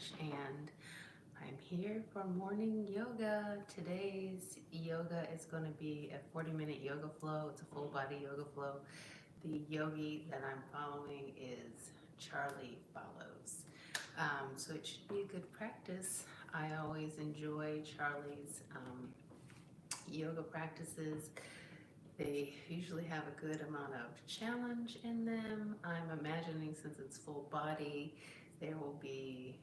much, and I'm here for morning yoga. Today's yoga is going to be a 40-minute yoga flow. It's a full body yoga flow. The yogi that I'm following is Charlie Follows. So it should be a good practice. I always enjoy Charlie's yoga practices. They usually have a good amount of challenge in them. I'm imagining, since it's full body, there will be,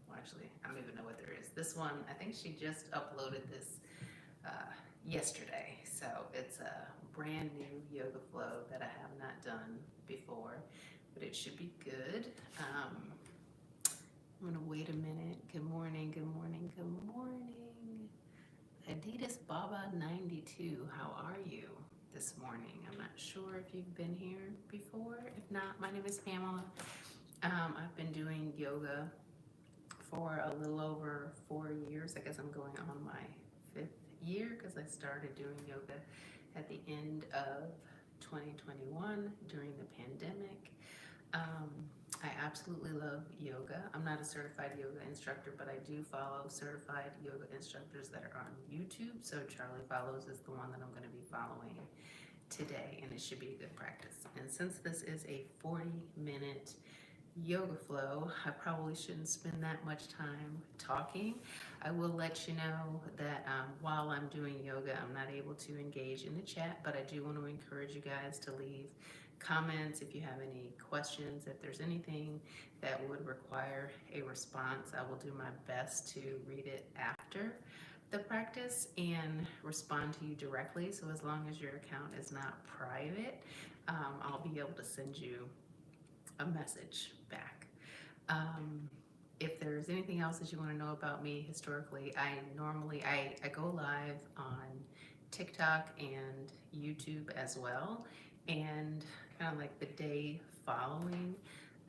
well, actually, I don't even know what there is. This one, I think she just uploaded this yesterday. So it's a brand new yoga flow that I have not done before, but it should be good. I'm gonna wait a minute. Good morning, good morning, good morning. Adidas Baba 92, how are you this morning? I'm not sure if you've been here before. If not, my name is Pamela. I've been doing yoga for a little over 4 years. I guess I'm going on my 5th year because I started doing yoga at the end of 2021 during the pandemic. I absolutely love yoga. I'm not a certified yoga instructor, but I do follow certified yoga instructors that are on YouTube. So Charlie Follows is the one that I'm going to be following today, and it should be a good practice. And since this is a 40-minute yoga flow, I probably shouldn't spend that much time talking. I will let you know that while I'm doing yoga, I'm not able to engage in the chat, but I do want to encourage you guys to leave comments if you have any questions. If there's anything that would require a response, I will do my best to read it after the practice and respond to you directly. So as long as your account is not private, I'll be able to send you a message back. If there's anything else that you want to know about me historically, I go live on TikTok and YouTube as well, and kind of like the day following,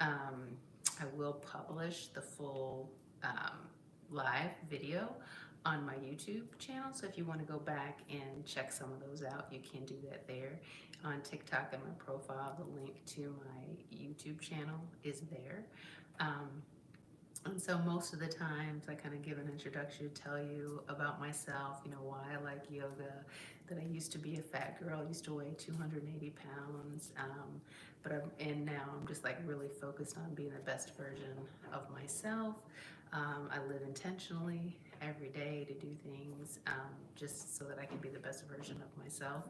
I will publish the full live video on my YouTube channel. So if you want to go back and check some of those out, you can do that there. On TikTok and my profile, the link to my YouTube channel is there. And so most of the times I kind of give an introduction, tell you about myself, you know, why I like yoga, that I used to be a fat girl, I used to weigh 280 pounds, and now I'm just like really focused on being the best version of myself. I live intentionally every day to do things just so that I can be the best version of myself,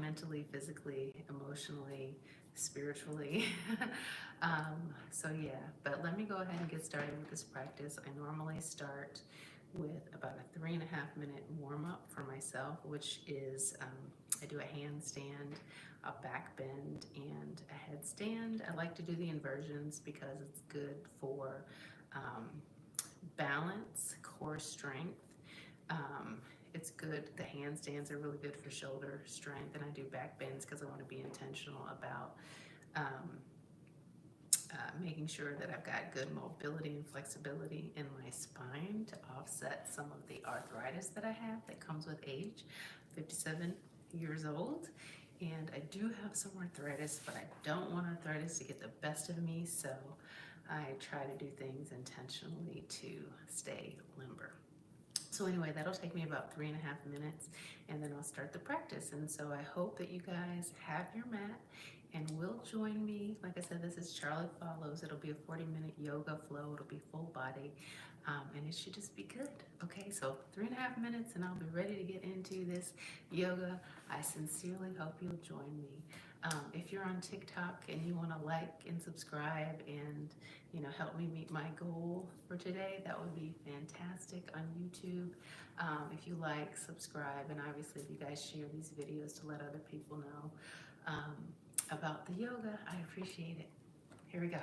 mentally, physically, emotionally, spiritually. So yeah, but let me go ahead and get started with this practice. I normally start with about a 3.5-minute warm-up for myself, which is I do a handstand, a back bend, and a headstand. I like to do the inversions because it's good for balance, core strength. It's good. The handstands are really good for shoulder strength, and I do back bends because I want to be intentional about making sure that I've got good mobility and flexibility in my spine to offset some of the arthritis that I have that comes with age. 57 years old, and I do have some arthritis, but I don't want arthritis to get the best of me, so I try to do things intentionally to stay limber. So anyway, that'll take me about 3.5 minutes, and then I'll start the practice. And so I hope that you guys have your mat and will join me. Like I said, this is Charlie Follows. It'll be a 40-minute yoga flow. It'll be full body, and it should just be good. Okay, so 3.5 minutes, and I'll be ready to get into this yoga. I sincerely hope you'll join me. If you're on TikTok and you want to like and subscribe and help me meet my goal for today, that would be fantastic. On YouTube, if you like, subscribe, and obviously if you guys share these videos to let other people know about the yoga, I appreciate it. Here we go.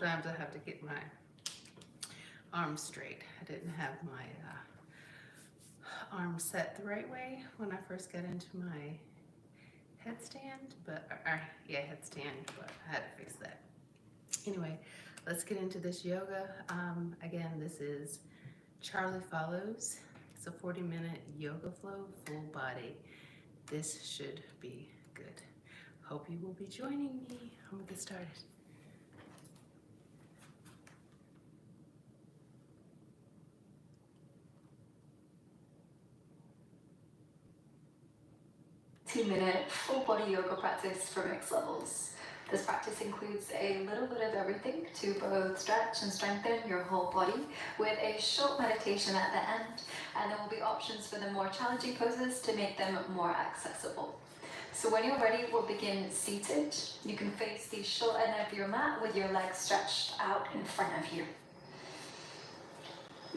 sometimes I have to get my arms straight. I didn't have my arms set the right way when I first got into my headstand, but headstand, but I had to fix that. Anyway, let's get into this yoga. Again, this is Charlie Follows. It's a 40-minute yoga flow, full body. This should be good. Hope you will be joining me. I'm gonna get started. Two-minute full body yoga practice for mixed levels. This practice includes a little bit of everything to both stretch and strengthen your whole body with a short meditation at the end, and there will be options for the more challenging poses to make them more accessible. So when you're ready, we'll begin seated. You can face the short end of your mat with your legs stretched out in front of you.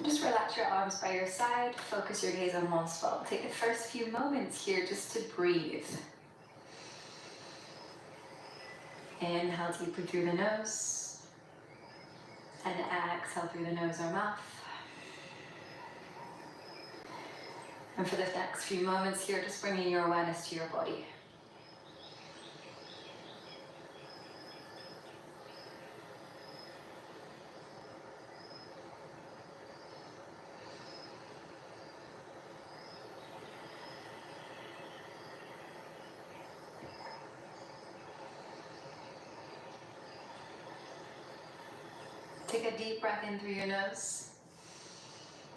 Just relax your arms by your side, focus your gaze on one spot. Take the first few moments here just to breathe. Inhale deeply through the nose, and exhale through the nose or mouth. And for the next few moments here, just bringing your awareness to your body. Take a deep breath in through your nose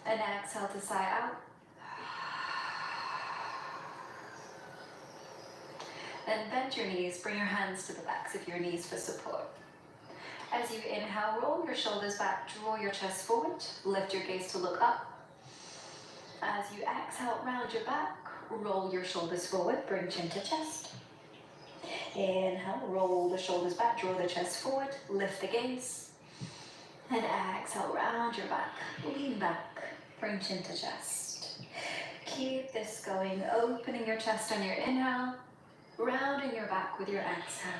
and exhale to sigh out. Then bend your knees, bring your hands to the backs of your knees for support. As you inhale, roll your shoulders back, draw your chest forward, lift your gaze to look up. As you exhale, round your back, roll your shoulders forward, bring chin to chest. Inhale, roll the shoulders back, draw the chest forward, lift the gaze. And exhale, round your back, lean back, bring chin to chest. Keep this going, opening your chest on your inhale, rounding your back with your exhale.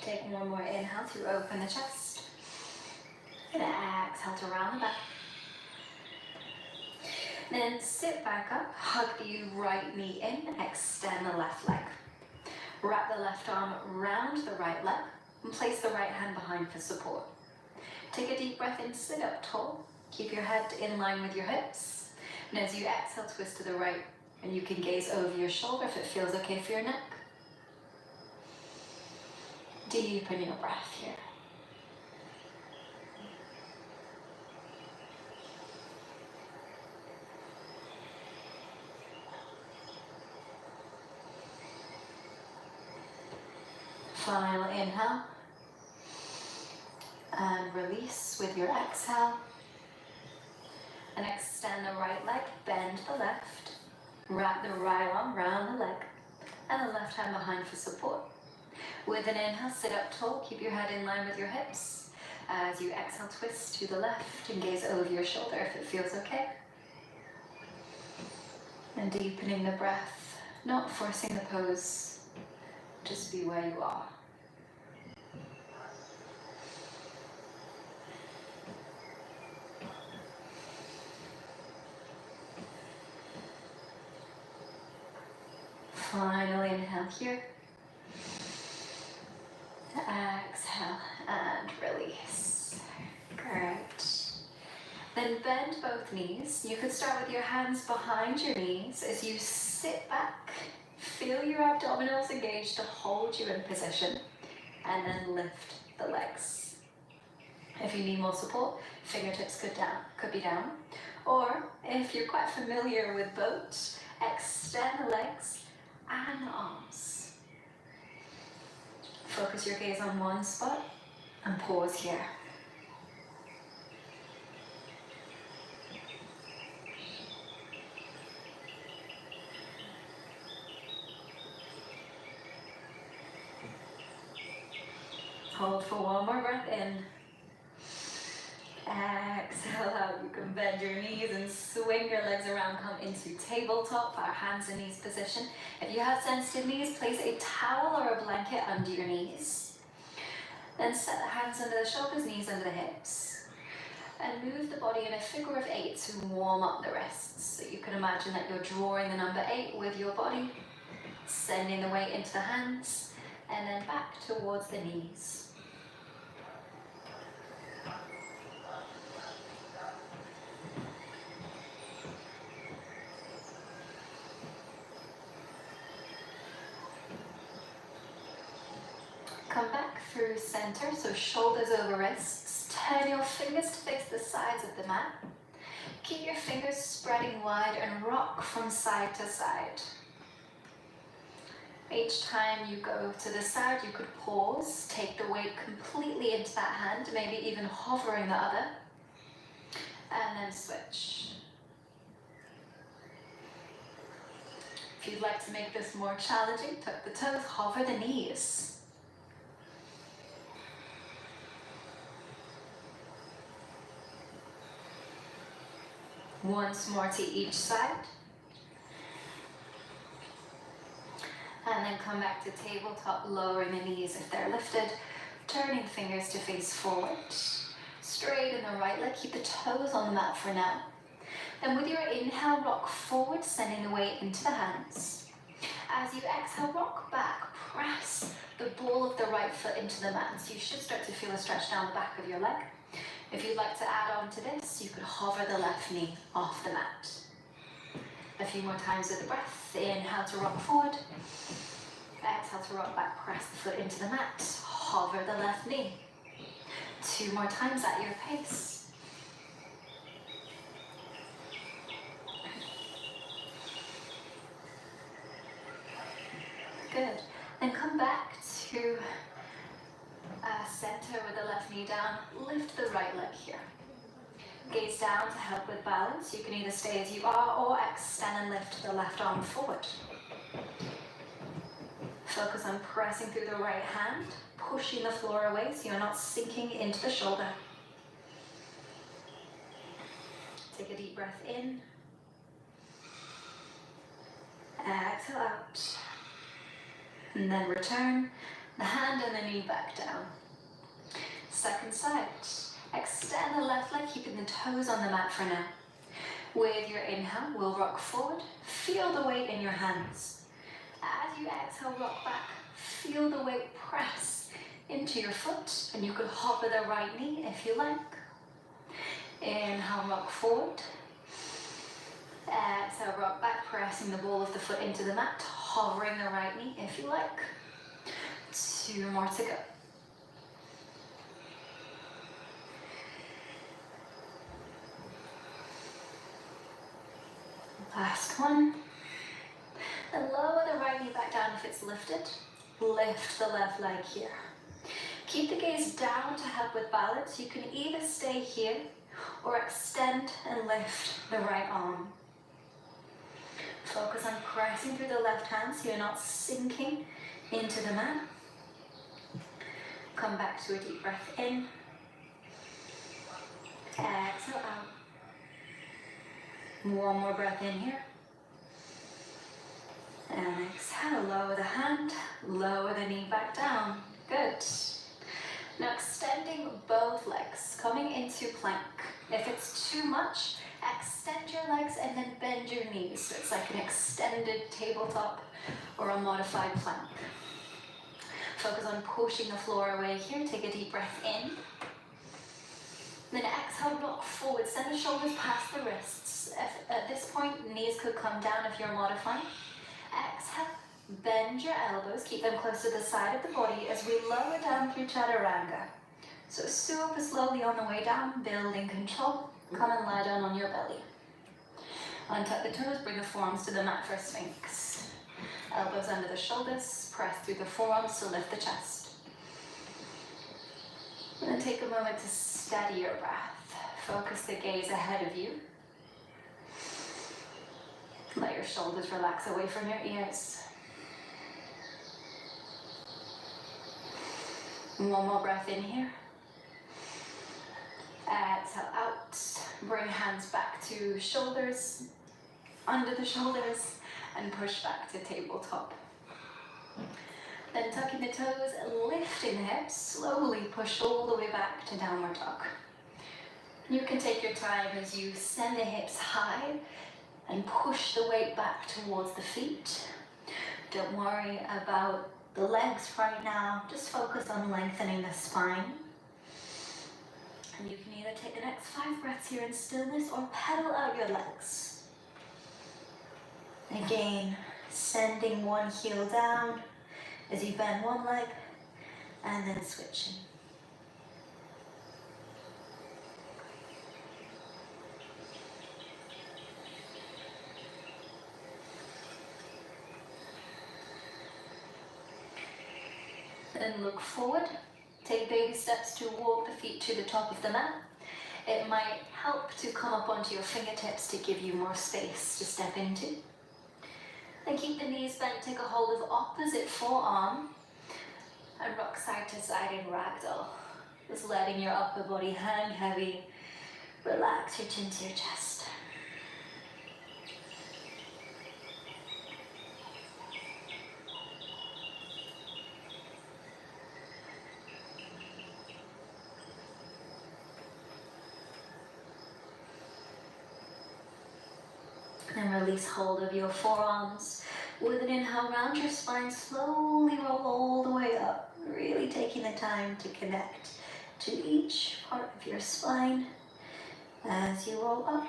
Take one more inhale to open the chest. And exhale to round the back. Then sit back up, hug the right knee in, extend the left leg. Wrap the left arm round the right leg and place the right hand behind for support. Take a deep breath in, sit up tall. Keep your head in line with your hips. And as you exhale, twist to the right, and you can gaze over your shoulder if it feels okay for your neck. Deepen your breath here. Final inhale, and release with your exhale, and extend the right leg, bend the left, wrap the right arm round the leg, and the left hand behind for support. With an inhale, sit up tall, keep your head in line with your hips. As you exhale, twist to the left and gaze over your shoulder if it feels okay. And deepening the breath, not forcing the pose, just be where you are. Final inhale here. Exhale and release. Great. Then bend both knees. You could start with your hands behind your knees as you sit back. Feel your abdominals engaged to hold you in position, and then lift the legs. If you need more support, fingertips could be down. Or if you're quite familiar with both, extend the legs and the arms. Focus your gaze on one spot and pause here. Hold for one more breath in. exhale out, you can bend your knees and swing your legs around, come into tabletop, our hands and knees position. If you have sensitive knees, place a towel or a blanket under your knees. Then set the hands under the shoulders, knees under the hips. And move the body in a figure of 8 to warm up the wrists. So you can imagine that you're drawing the number 8 with your body, sending the weight into the hands, and then back towards the knees. Come back through center, so shoulders over wrists. Turn your fingers to face the sides of the mat. Keep your fingers spreading wide and rock from side to side. Each time you go to the side, you could pause, take the weight completely into that hand, maybe even hovering the other, and then switch. If you'd like to make this more challenging, tuck the toes, hover the knees. Once more to each side. And then come back to tabletop, lowering the knees if they're lifted, turning fingers to face forward. Straighten the right leg, keep the toes on the mat for now. Then with your inhale, rock forward, sending the weight into the hands. As you exhale, rock back, press the ball of the right foot into the mat. So you should start to feel a stretch down the back of your leg. If you'd like to add on to this, you could hover the left knee off the mat. A few more times with the breath. Inhale to rock forward. Exhale to rock back, press the foot into the mat. Hover the left knee. 2 more times at your pace. Good. Then come back to center with the left knee down. Lift the right leg here. Gaze down to help with balance. You can either stay as you are or extend and lift the left arm forward. Focus on pressing through the right hand, pushing the floor away so you're not sinking into the shoulder. Take a deep breath in. Exhale out. And then return the hand and the knee back down. Second side. Extend the left leg, keeping the toes on the mat for now. With your inhale, we'll rock forward. Feel the weight in your hands. As you exhale, rock back. Feel the weight press into your foot, and you could hover the right knee if you like. Inhale, rock forward. Exhale, rock back, pressing the ball of the foot into the mat, hovering the right knee if you like. 2 more to go. Last one. Then lower the right knee back down if it's lifted. Lift the left leg here. Keep the gaze down to help with balance. You can either stay here or extend and lift the right arm. Focus on pressing through the left hand so you're not sinking into the mat. Come back to a deep breath in. Exhale out. 1 more breath in here. And exhale, lower the hand, lower the knee back down. Good. Now extending both legs, coming into plank. If it's too much, extend your legs and then bend your knees. So it's like an extended tabletop or a modified plank. Focus on pushing the floor away here. Take a deep breath in. Then exhale, rock forward. Send the shoulders past the wrists. At this point, knees could come down if you're modifying. Exhale, bend your elbows. Keep them close to the side of the body as we lower down through chaturanga. So super slowly on the way down, building control. Come and lie down on your belly. Untuck the toes, bring the forearms to the mat for Sphinx. Elbows under the shoulders, press through the forearms to lift the chest. And then take a moment to steady your breath. Focus the gaze ahead of you. Let your shoulders relax away from your ears. 1 more breath in here. Exhale out. Bring hands back to shoulders, under the shoulders, and push back to tabletop. Then tucking the toes, lifting the hips, slowly push all the way back to downward dog. You can take your time as you send the hips high and push the weight back towards the feet. Don't worry about the legs right now, just focus on lengthening the spine. And you can either take the next 5 breaths here in stillness or pedal out your legs. Again, sending one heel down as you bend one leg and then switching. Then look forward. Take baby steps to walk the feet to the top of the mat. It might help to come up onto your fingertips to give you more space to step into. Then keep the knees bent, take a hold of opposite forearm and rock side to side in ragdoll. Just letting your upper body hang heavy. Relax your chin to your chest. And release hold of your forearms. With an inhale, round your spine, slowly roll all the way up. Really taking the time to connect to each part of your spine as you roll up.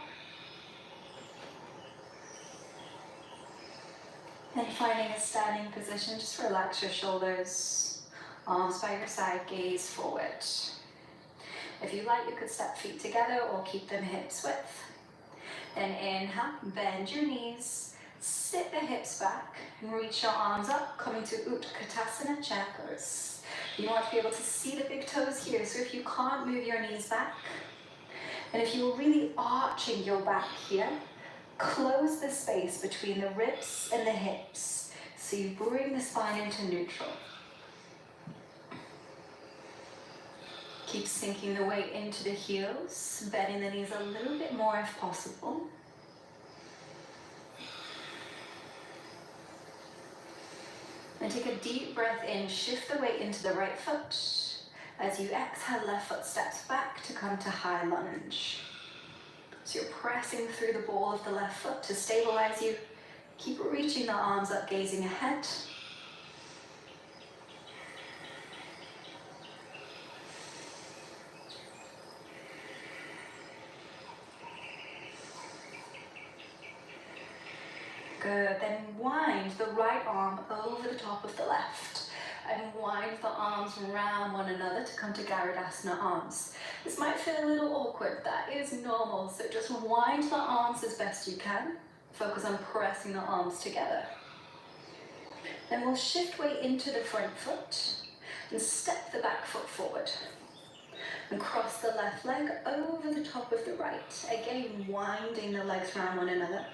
And finding a standing position, just relax your shoulders, arms by your side, gaze forward. If you like, you could step feet together or keep them hips width. Then inhale, bend your knees, sit the hips back, and reach your arms up, coming to Utkatasana, chair pose. You want to be able to see the big toes here, so if you can't move your knees back, and if you're really arching your back here, close the space between the ribs and the hips, so you bring the spine into neutral. Keep sinking the weight into the heels, bending the knees a little bit more if possible. And take a deep breath in, shift the weight into the right foot. As you exhale, left foot steps back to come to high lunge. So you're pressing through the ball of the left foot to stabilize you. Keep reaching the arms up, gazing ahead. Good, then wind the right arm over the top of the left and wind the arms around one another to come to Garudasana arms. This might feel a little awkward, that is normal, so just wind the arms as best you can. Focus on pressing the arms together. Then we'll shift weight into the front foot and step the back foot forward. And cross the left leg over the top of the right. Again, winding the legs around one another.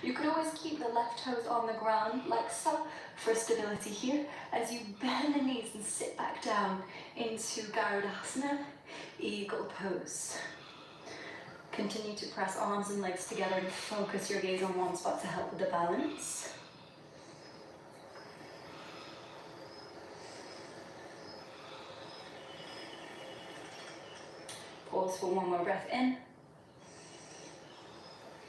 You can always keep the left toes on the ground like so for stability here as you bend the knees and sit back down into Garudasana, eagle pose. Continue to press arms and legs together and focus your gaze on one spot to help with the balance. Pause for one more breath in.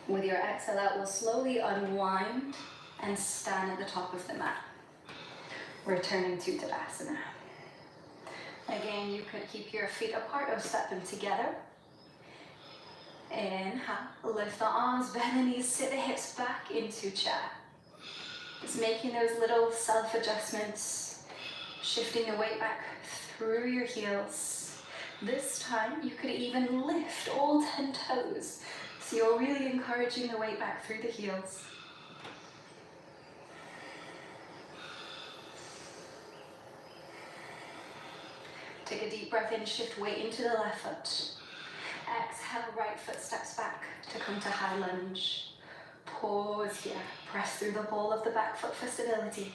With your exhale out, we'll slowly unwind and stand at the top of the mat. Returning to Tadasana. Again, you could keep your feet apart or step them together. Inhale, lift the arms, bend the knees, sit the hips back into chair. Just making those little self-adjustments, shifting the weight back through your heels. This time, you could even lift all 10 toes. So you're really encouraging the weight back through the heels. Take a deep breath in, shift weight into the left foot. Exhale, right foot steps back to come to high lunge. Pause here, press through the ball of the back foot for stability.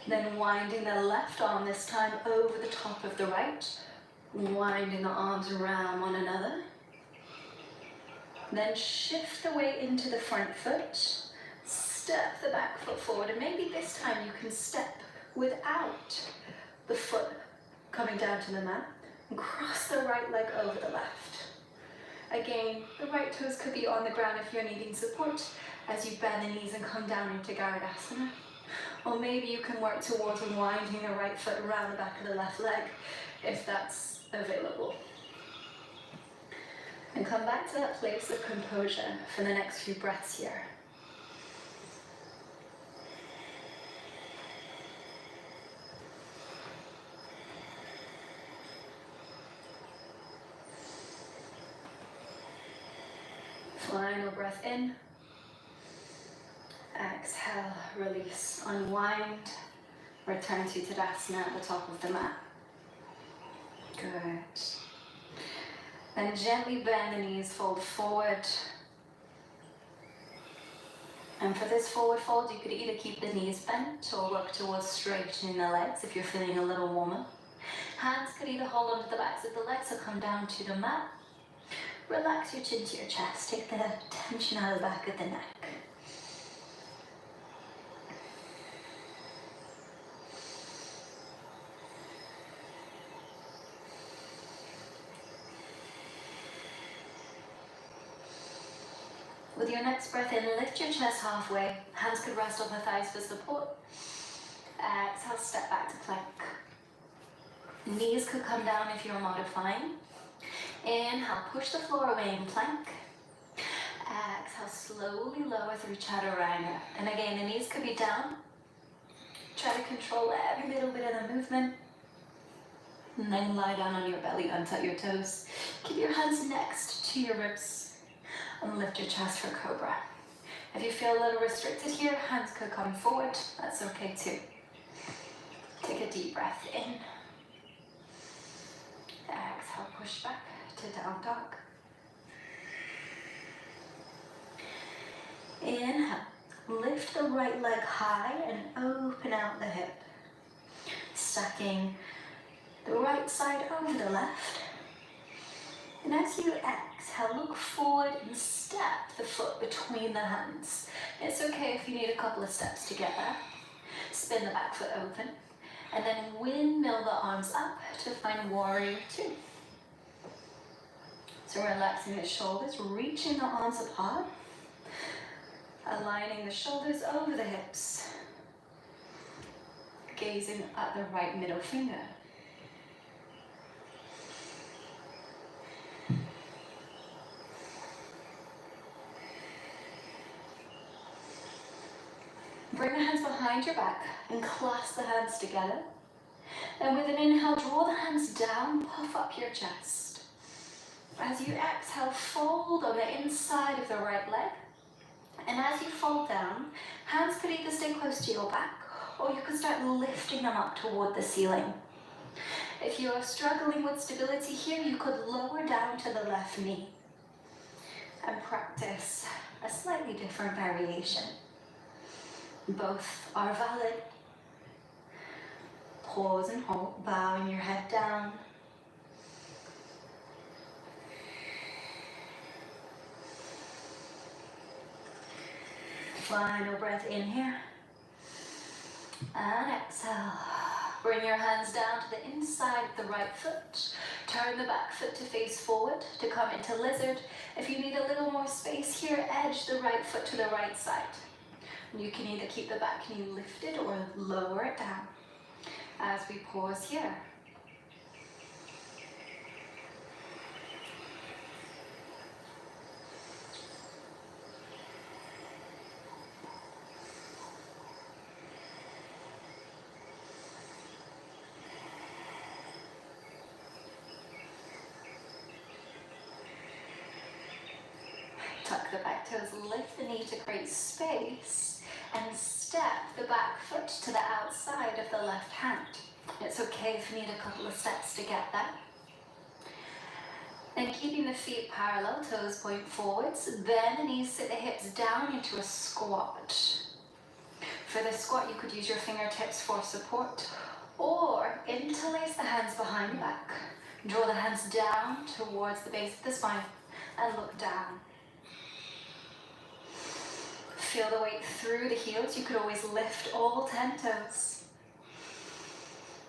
Then winding the left arm this time over the top of the right. Winding the arms around one another. Then shift the weight into the front foot. Step the back foot forward, and maybe this time you can step without the foot coming down to the mat, and cross the right leg over the left. Again, the right toes could be on the ground if you're needing support as you bend the knees and come down into Garudasana. Or maybe you can work towards winding the right foot around the back of the left leg if that's available. And come back to that place of composure for the next few breaths here. Final breath in. Exhale, release, unwind. Return to Tadasana at the top of the mat. Good. Then gently bend the knees, fold forward. And for this forward fold, you could either keep the knees bent or work towards straightening the legs if you're feeling a little warmer. Hands could either hold onto the backs of the legs or come down to the mat. Relax your chin to your chest. Take the tension out of the back of the neck. With your next breath in, lift your chest halfway. Hands could rest on the thighs for support. Exhale, step back to plank. Knees could come down if you're modifying. Inhale, push the floor away in plank. Exhale, slowly lower through Chaturanga. And again, the knees could be down. Try to control every little bit of the movement. And then lie down on your belly, untuck your toes. Keep your hands next to your ribs. And lift your chest for Cobra. If you feel a little restricted here, hands could come forward. That's okay too. Take a deep breath in. Exhale, push back to down dog. Inhale, lift the right leg high and open out the hip. Stacking the right side over the left. And as you exhale, look forward and step the foot between the hands. It's okay if you need a couple of steps to get there. Spin the back foot open. And then windmill the arms up to find Warrior Two. So relaxing the shoulders, reaching the arms apart. Aligning the shoulders over the hips. Gazing at the right middle finger. Bring the hands behind your back and clasp the hands together. And with an inhale, draw the hands down, puff up your chest. As you exhale, fold on the inside of the right leg. And as you fold down, hands could either stay close to your back or you could start lifting them up toward the ceiling. If you are struggling with stability here, you could lower down to the left knee and practice a slightly different variation. Both are valid. Pause and hold, bowing your head down. Final breath in here. And exhale. Bring your hands down to the inside of the right foot. Turn the back foot to face forward to come into lizard. If you need a little more space here, edge the right foot to the right side. You can either keep the back knee lifted or lower it down as we pause here. Tuck the back toes, lift the knee to create space, and step the back foot to the outside of the left hand. It's okay if you need a couple of steps to get there. And keeping the feet parallel, toes point forwards, bend the knees, sit the hips down into a squat. For the squat, you could use your fingertips for support, or interlace the hands behind your back. Draw the hands down towards the base of the spine and look down. Feel the weight through the heels. You could always lift all 10 toes.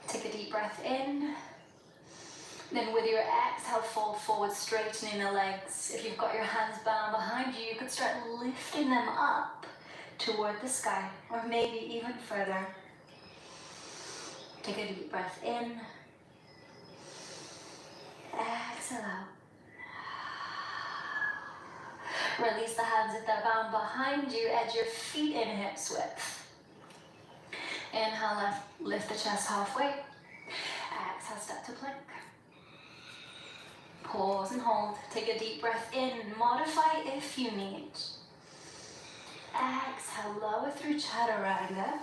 Take a deep breath in. Then with your exhale, fold forward, straightening the legs. If you've got your hands bound behind you, you could start lifting them up toward the sky, or maybe even further. Take a deep breath in. Exhale out. Release the hands if they're bound behind you. Edge your feet in hips width. Inhale, left, lift the chest halfway. Exhale, step to plank. Pause and hold. Take a deep breath in. Modify if you need. Exhale, lower through chaturanga.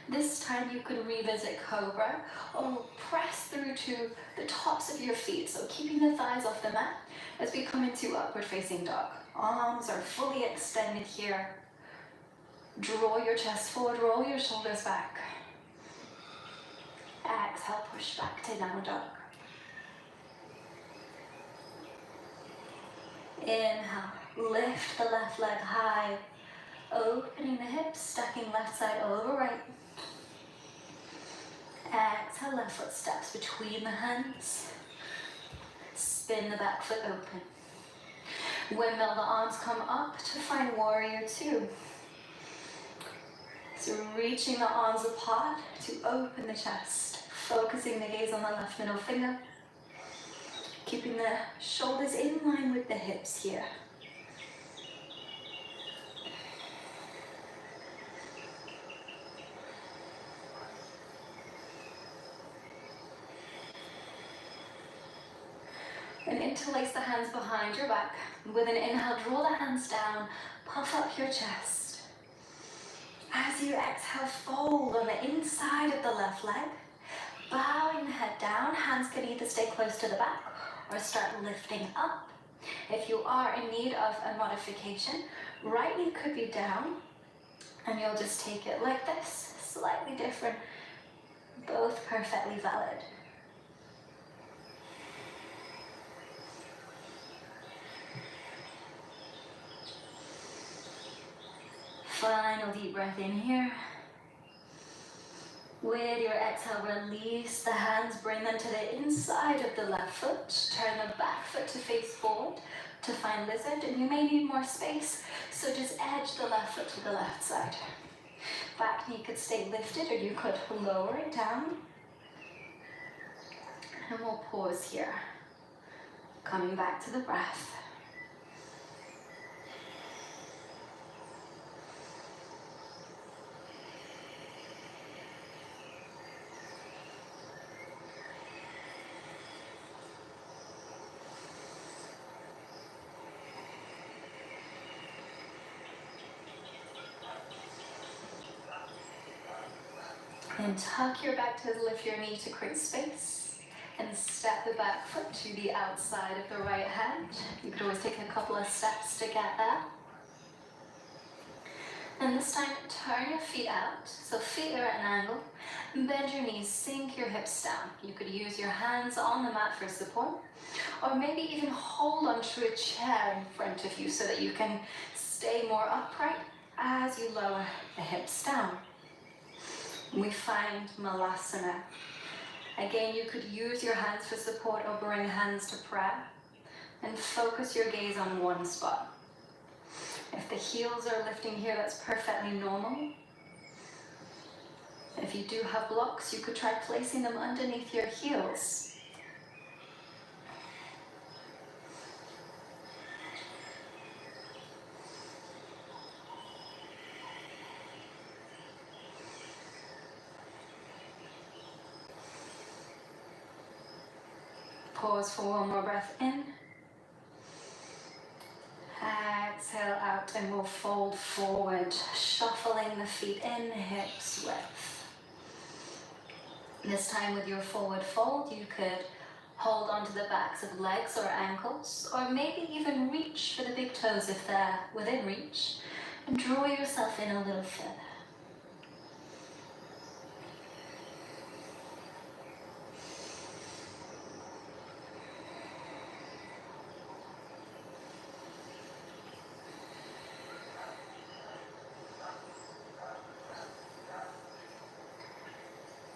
This time you could revisit cobra or press through to the tops of your feet. So keeping the thighs off the mat as we come into upward facing dog. Arms are fully extended here. Draw your chest forward, roll your shoulders back. Exhale, push back to downward dog. Inhale, lift the left leg high, opening the hips, stacking left side over right. Exhale, left foot steps between the hands. Spin the back foot open. Windmill, the arms come up to find warrior two. So reaching the arms apart to open the chest. Focusing the gaze on the left middle finger. Keeping the shoulders in line with the hips here. And interlace the hands behind your back. With an inhale, draw the hands down, puff up your chest. As you exhale, fold on the inside of the left leg. Bowing the head down, hands can either stay close to the back or start lifting up. If you are in need of a modification, right knee could be down, and you'll just take it like this, slightly different, both perfectly valid. Final deep breath in here. With your exhale, release the hands, bring them to the inside of the left foot. Turn the back foot to face forward to find lizard, and you may need more space, so just edge the left foot to the left side. Back knee could stay lifted, or you could lower it down. And we'll pause here. Coming back to the breath. And tuck your back toes, lift your knee to create space. And step the back foot to the outside of the right hand. You could always take a couple of steps to get there. And this time, turn your feet out. So feet are at an angle. Bend your knees, sink your hips down. You could use your hands on the mat for support. Or maybe even hold onto a chair in front of you so that you can stay more upright as you lower the hips down. We find Malasana. Again, you could use your hands for support or bring hands to prayer and focus your gaze on one spot. If the heels are lifting here, that's perfectly normal. If you do have blocks, you could try placing them underneath your heels. Pause for one more breath in. Exhale out, and we'll fold forward, shuffling the feet in, hips width. This time with your forward fold, you could hold onto the backs of legs or ankles, or maybe even reach for the big toes if they're within reach, and draw yourself in a little further.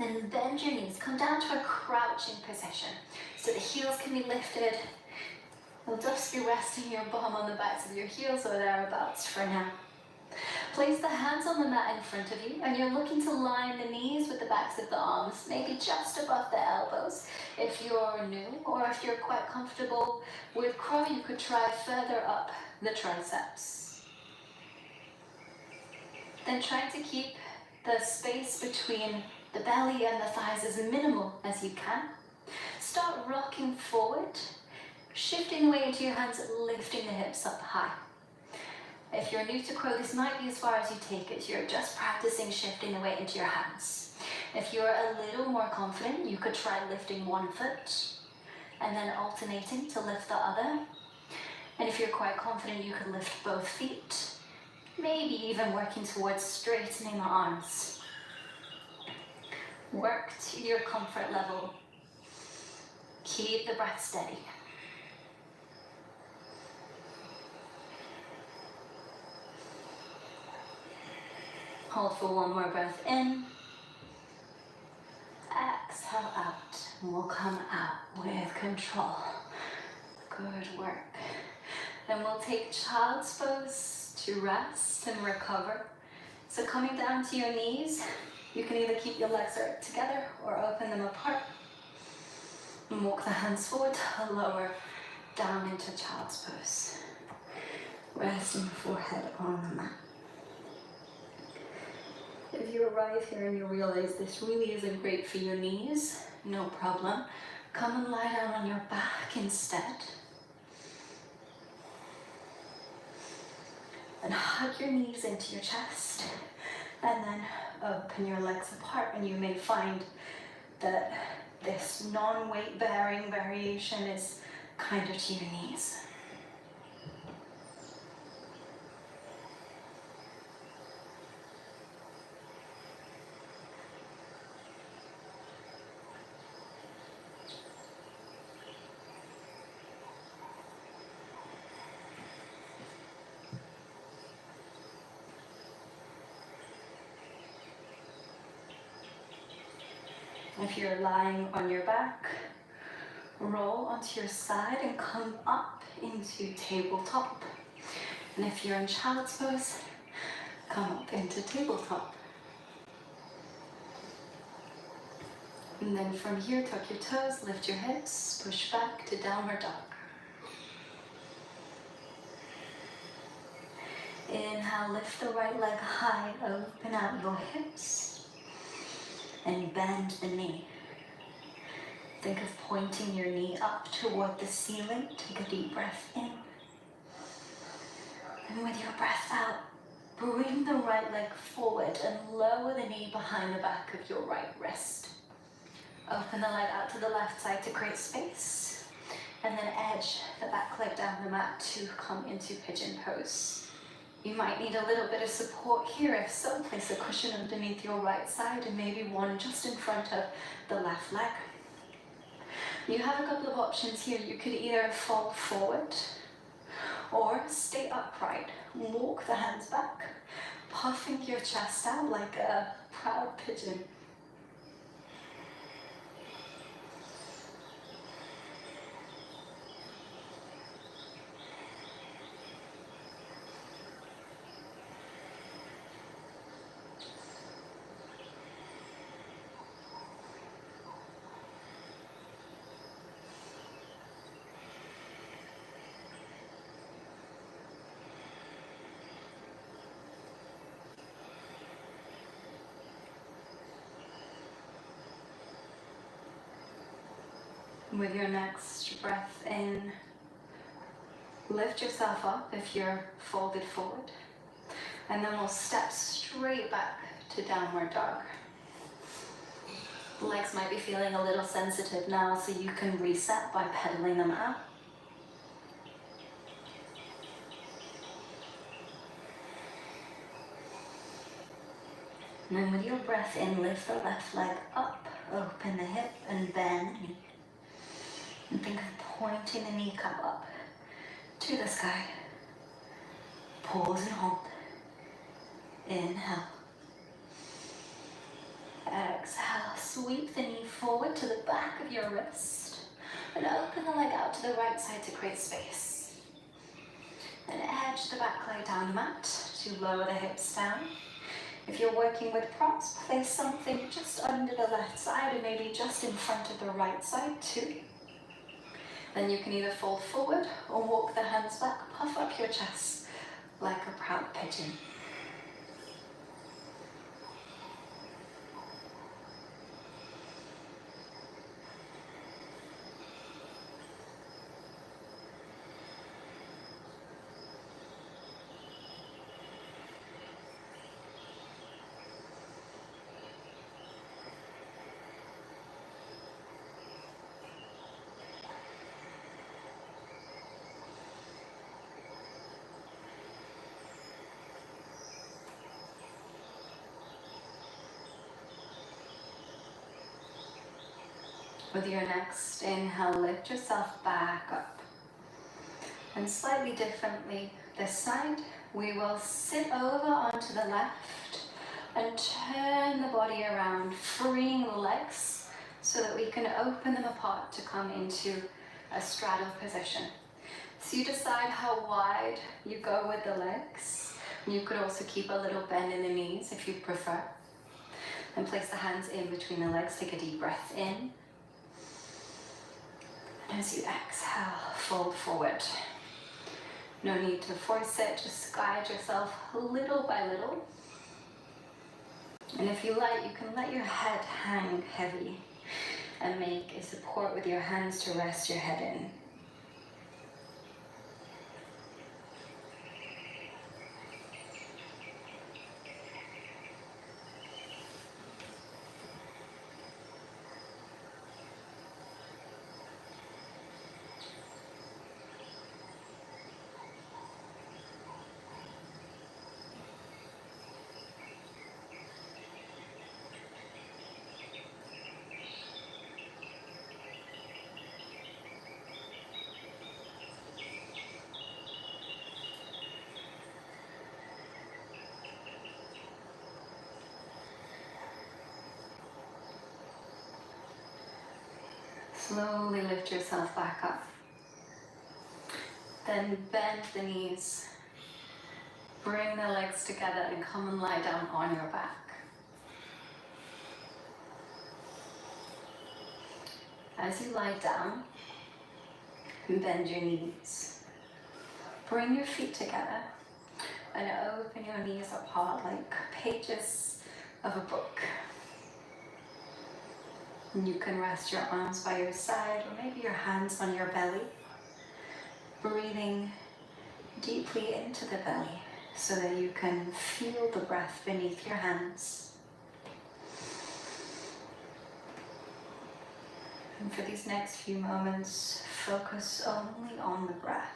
then bend your knees. Come down to a crouching position. So the heels can be lifted. You'll just be resting your bum on the backs of your heels or thereabouts for now. Place the hands on the mat in front of you, and you're looking to line the knees with the backs of the arms, maybe just above the elbows. If you're new, or if you're quite comfortable with crow, you could try further up the triceps. Then try to keep the space between the belly and the thighs as minimal as you can. Start rocking forward, shifting the weight into your hands, lifting the hips up high. If you're new to crow, this might be as far as you take it. You're just practicing shifting the weight into your hands. If you're a little more confident, you could try lifting one foot and then alternating to lift the other. And if you're quite confident, you could lift both feet, maybe even working towards straightening the arms. Work to your comfort level. Keep the breath steady. Hold for one more breath in. Exhale out. And we'll come out with control. Good work. Then we'll take child's pose to rest and recover. So coming down to your knees, you can either keep your legs together or open them apart. And walk the hands forward, lower down into child's pose. Resting the forehead on the mat. If you arrive here and you realize this really isn't great for your knees, no problem. Come and lie down on your back instead. And hug your knees into your chest. And then open your legs apart, and you may find that this non-weight bearing variation is kinder to your knees. If you're lying on your back, roll onto your side and come up into tabletop. And if you're in child's pose, come up into tabletop. And then from here, tuck your toes, lift your hips, push back to downward dog. Inhale, lift the right leg high, open out your hips. And bend the knee. Think of pointing your knee up toward the ceiling. Take a deep breath in. And with your breath out, bring the right leg forward and lower the knee behind the back of your right wrist. Open the leg out to the left side to create space. And then edge the back leg down the mat to come into pigeon pose. You might need a little bit of support here. If so, place a cushion underneath your right side and maybe one just in front of the left leg. You have a couple of options here. You could either fall forward or stay upright. Walk the hands back, puffing your chest out like a proud pigeon. With your next breath in, lift yourself up if you're folded forward. And then we'll step straight back to downward dog. The legs might be feeling a little sensitive now, so you can reset by pedaling them out. And then with your breath in, lift the left leg up, open the hip and bend the knee. And think of pointing the kneecap up to the sky. Pause and hold. Inhale. Exhale, sweep the knee forward to the back of your wrist and open the leg out to the right side to create space. And edge the back leg down the mat to lower the hips down. If you're working with props, place something just under the left side and maybe just in front of the right side too. Then you can either fold forward or walk the hands back, puff up your chest like a proud pigeon. With your next inhale, lift yourself back up. And slightly differently this side, we will sit over onto the left and turn the body around, freeing the legs so that we can open them apart to come into a straddle position. So you decide how wide you go with the legs. You could also keep a little bend in the knees if you prefer. And place the hands in between the legs, take a deep breath in. And as you exhale, fold forward. No need to force it, just guide yourself little by little. And if you like, you can let your head hang heavy and make a support with your hands to rest your head in. Slowly lift yourself back up. Then bend the knees. Bring the legs together and come and lie down on your back. As you lie down, bend your knees. Bring your feet together and open your knees apart like pages of a book. And you can rest your arms by your side or maybe your hands on your belly. Breathing deeply into the belly so that you can feel the breath beneath your hands. And for these next few moments, focus only on the breath.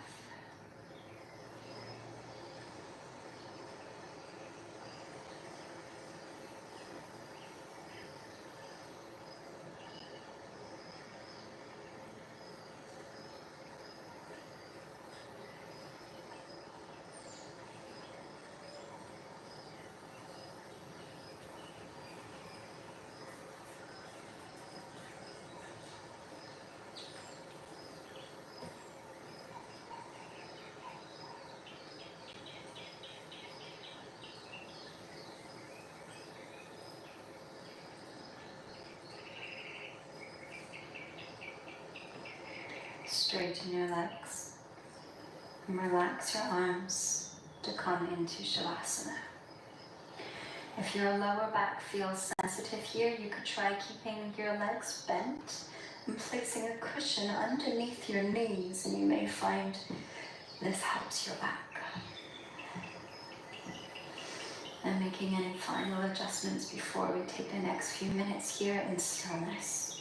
Straighten your legs and relax your arms to come into Savasana. If your lower back feels sensitive here, you could try keeping your legs bent and placing a cushion underneath your knees, and you may find this helps your back. And making any final adjustments before we take the next few minutes here in stillness.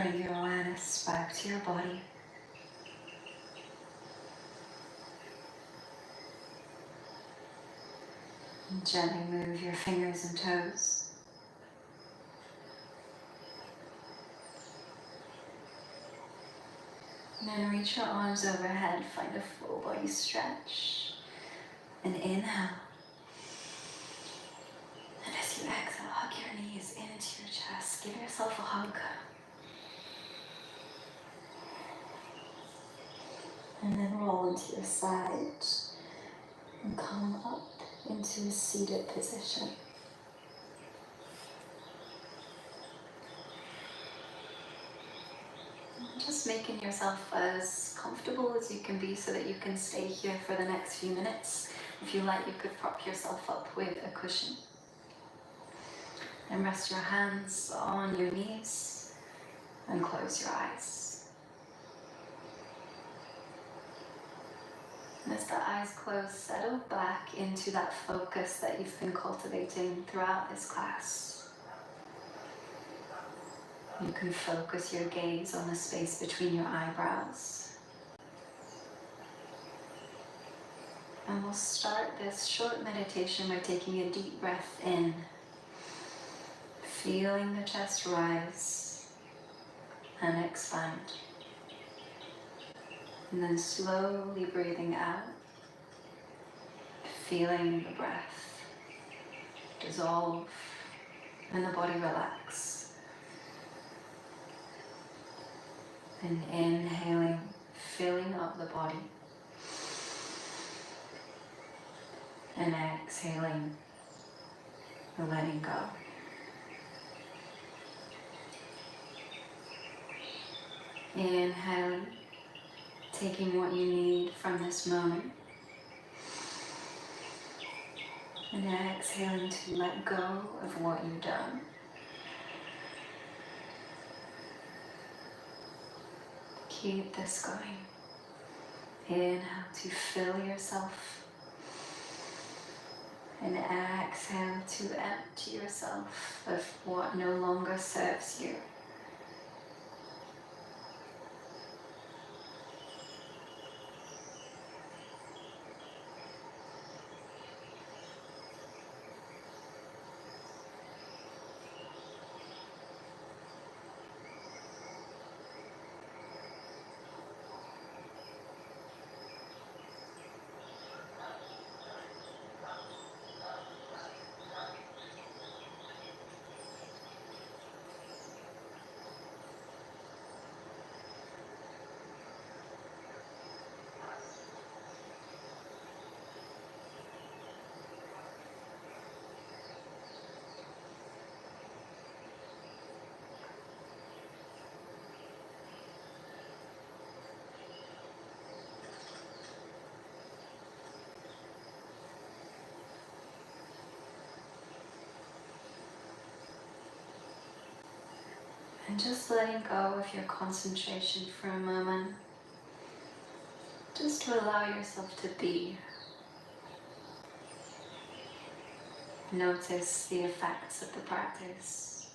Bring your awareness back to your body. And gently move your fingers and toes. And then reach your arms overhead, find a full body stretch. And inhale. And as you exhale, hug your knees into your chest. Give yourself a hug. And then roll into your side and come up into a seated position. Just making yourself as comfortable as you can be so that you can stay here for the next few minutes. If you like, you could prop yourself up with a cushion. And rest your hands on your knees and close your eyes. And as the eyes close, settle back into that focus that you've been cultivating throughout this class. You can focus your gaze on the space between your eyebrows. And we'll start this short meditation by taking a deep breath in, feeling the chest rise and expand. And then slowly breathing out, feeling the breath dissolve and the body relax. And inhaling, filling up the body. And exhaling, letting go. Inhaling, taking what you need from this moment. And exhaling to let go of what you've done. Keep this going. Inhale to fill yourself. And exhale to empty yourself of what no longer serves you. And just letting go of your concentration for a moment. Just to allow yourself to be. Notice the effects of the practice.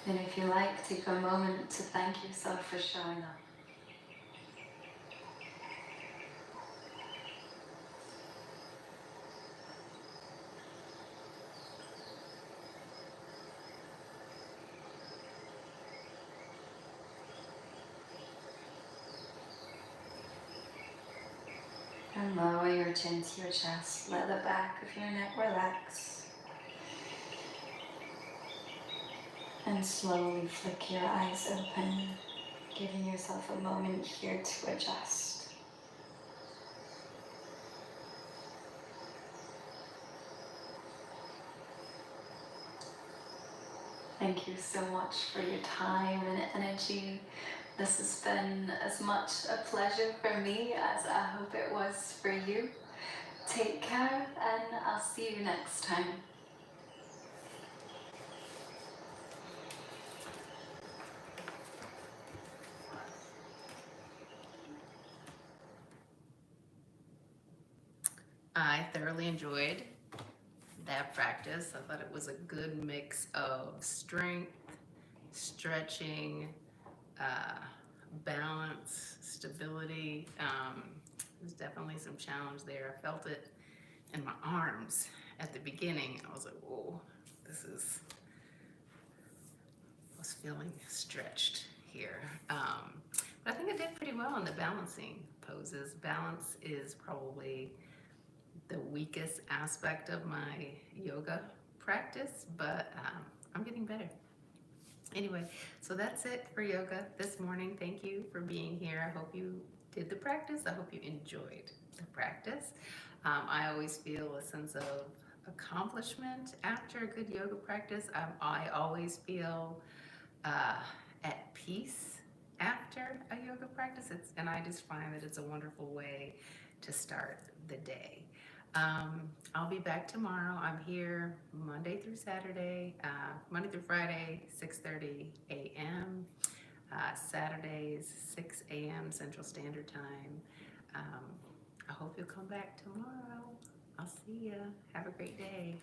And if you like, take a moment to thank yourself for showing up. And lower your chin to your chest. Let the back of your neck relax. And slowly flick your eyes open, giving yourself a moment here to adjust. Thank you so much for your time and energy. This has been as much a pleasure for me as I hope it was for you. Take care, and I'll see you next time. I thoroughly enjoyed that practice. I thought it was a good mix of strength, stretching, balance, stability. There's definitely some challenge there. I felt it in my arms at the beginning. I was like, whoa, I was feeling stretched here. But I think I did pretty well in the balancing poses. Balance is probably the weakest aspect of my yoga practice, but I'm getting better. Anyway, so that's it for yoga this morning. Thank you for being here. I hope you did the practice. I hope you enjoyed the practice. I always feel a sense of accomplishment after a good yoga practice. I always feel at peace after a yoga practice. And I just find that it's a wonderful way to start the day. I'll be back tomorrow. I'm here Monday through Monday through Friday, 6:30 a.m. Saturdays, 6 a.m. Central Standard Time. I hope you'll come back tomorrow. I'll see ya. Have a great day.